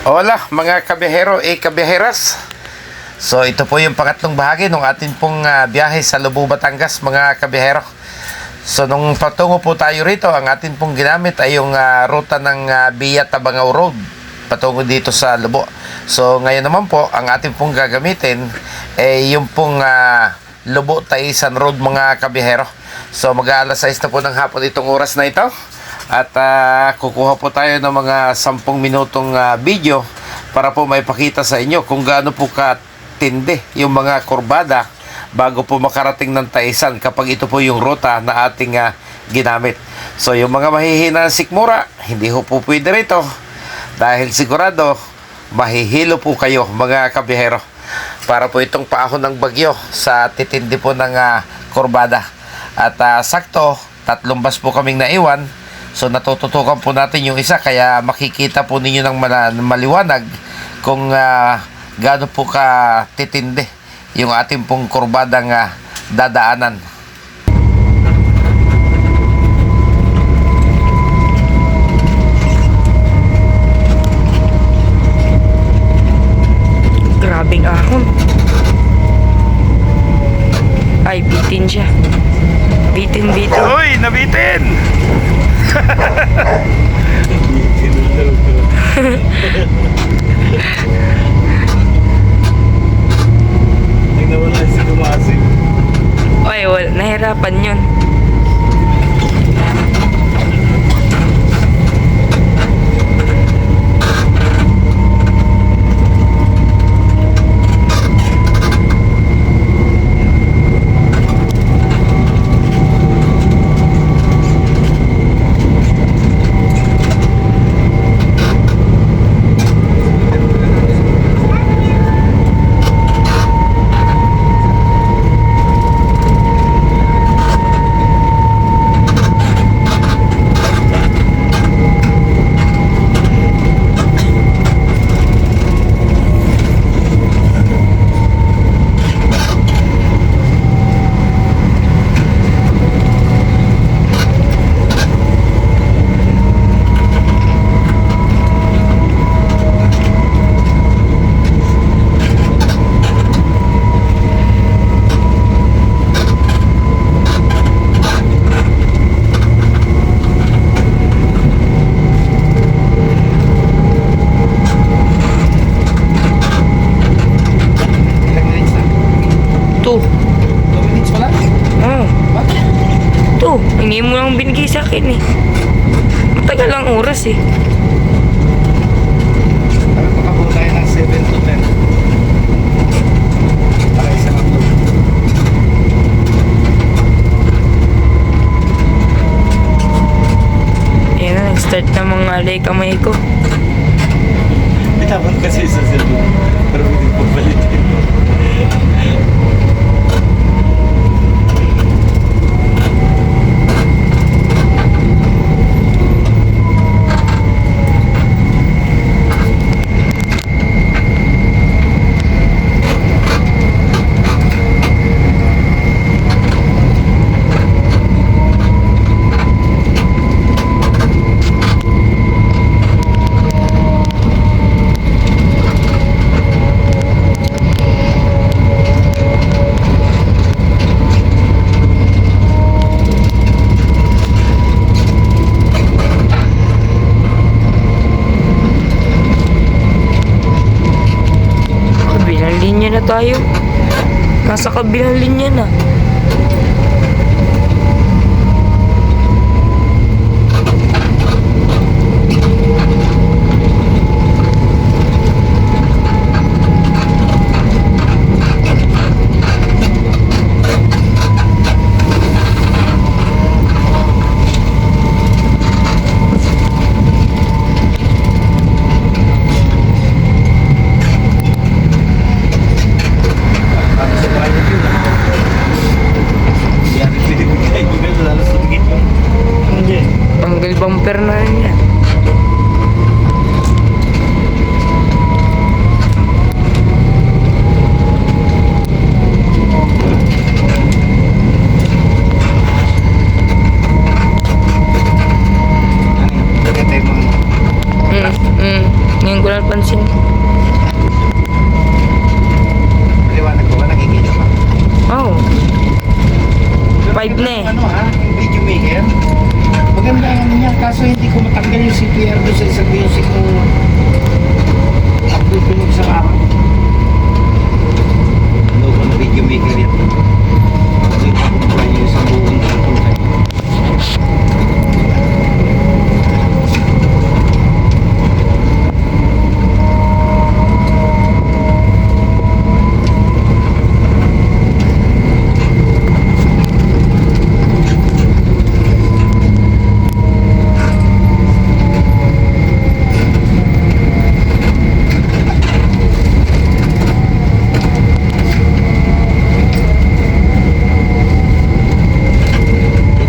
Hola mga kabiyahero kabiyaheras. So ito po yung pangatlong bahagi ng atin pong biyahe sa Lubao, Batangas mga kabiyahero. So nung patungo po tayo rito, ang atin pong ginamit ay yung ruta ng Via Tabangao Road patungo dito sa Lubao. So ngayon naman po, ang atin pong gagamitin ay yung pong Lubao Taisan Road mga kabiyahero. So mag-aalas 6 na po ng hapon itong oras na ito. At kukuha po tayo ng mga 10 minutong video para po may pakita sa inyo kung gaano po katindi yung mga kurbada bago po makarating ng Taisan kapag ito po yung ruta na ating ginamit. So yung mga mahihina sikmura, hindi po pwede rito dahil sigurado mahihilo po kayo mga kabiyahero para po itong paahon ng bagyo sa titindi po ng kurbada. At sakto, 3 bus po kaming naiwan. So natututukan po natin yung isa, kaya makikita po ninyo ng maliwanag kung gaano po ka titindi yung ating pong kurbadang dadaanan. Grabing ahon. Ay, bitin siya. Bitin. Uy, nabitin! Ay, nawala si Kumasing. Ay, wala. Nahirapan yun. Hindi mo lang binigay sa akin eh. Matagal lang oras eh. Sabi makabuo tayo ng 7 to 10. Para isang upload. Ayan na, nag-start na mga alay kamay ko. Bitawan kasi sa cellphone. Pero hindi po balitin. Linya na tayo. Nasa kabilang linya na. Bumper na rin yan. Ngayon ko lang pansin kaso hindi ko matanggal yung CPR doon sa isang music ko. Upload ko nung isang araw. Ano ko na video maker yan. Doon ako pa yung isang buong content.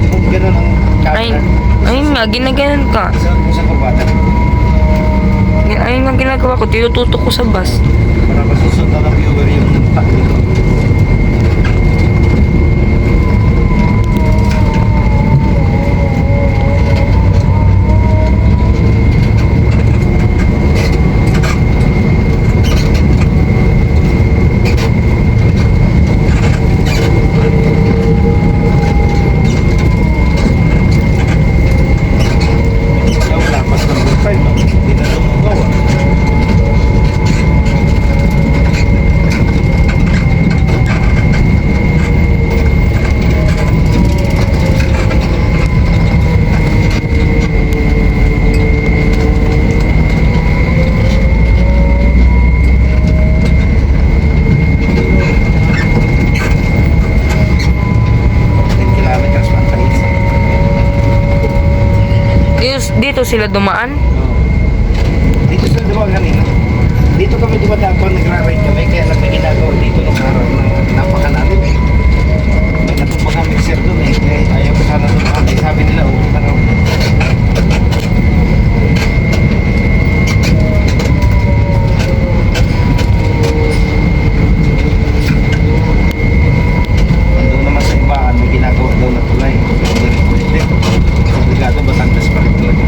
Kung gano'n ang Ayun, ayun nga, ginaganon ka. sa kurbata. Ayun nga ginagawa ko, tinututok ko sa bus. Para masusunod ng viewer yung takbo ko. Ikaw, lapas ng good time, no? Hindi na lumugaw, ah. Kilometers man tayo isa. Dito sila dumaan. Dito sa dumaan kanina. Dito kami dumadaan nagra-ride kami kaya lang may ginagawa dito ng araw na napakalalim eh. May natumpang mixer doon eh. Kaya ayaw ko sana dumaan. Eh, sabi nila, okay na raw. Andun naman sa ibaan, may ginagawa daw na tulay. Hindi rin pwede. Obligado, Batangas pa rin talaga.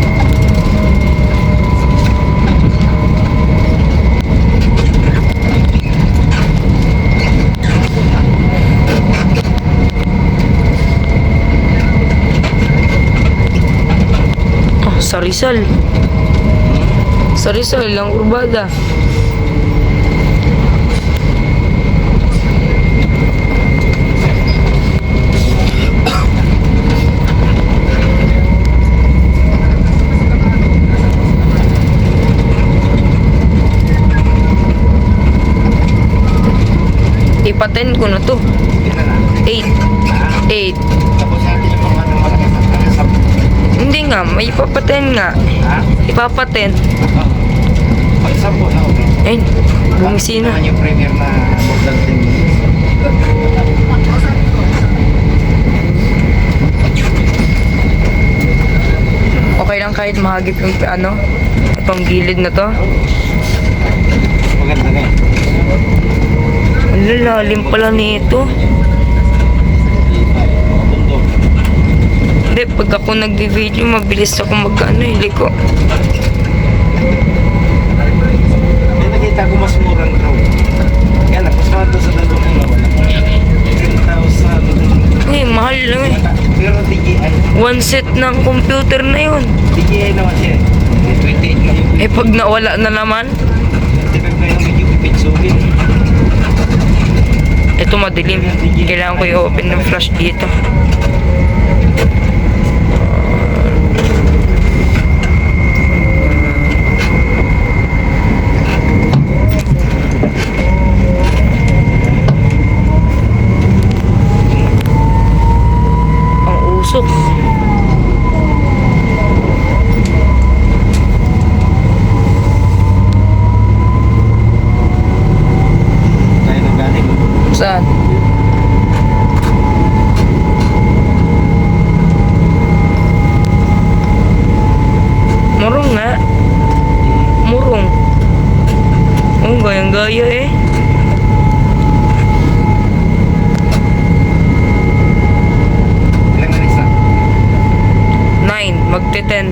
Oh, sa Rizal. Sa Rizal lang kurbada. Ipaten ko na to. Yun na na. 8. 8. Tapos natin yung mga malaki sa Hindi nga, may ipapaten nga. ha? Ipapaten. Pag-sampo na okay. Ayun, bumisina. Naman yung premier na more than 10 minutes. Okay lang kahit mahagip yung ano, itong gilid na to. Maganda na yun. Ang lalim pala nito. Tundo. Hindi, pag ako nagbi-video, mabilis ako mag-ano, liko. May nakita ko mas murang drone. Kaya lang, mas mahal doon sa dalawang na wala. 10,000. Eh, mahal lang eh. Pero DJI. One set ng computer na yun. DJI naman siya. Eh, 28 na yung Eh, pag nawala na naman, 25 na yung video pipitsugin. ito madilim. Kailangan ko i-open ng flash dito. Ang usok. Kaya nang galing. Saan? Murong nga. Murong. Oh, gayang-gaya eh. Ilang minutes na? 9, magte-10.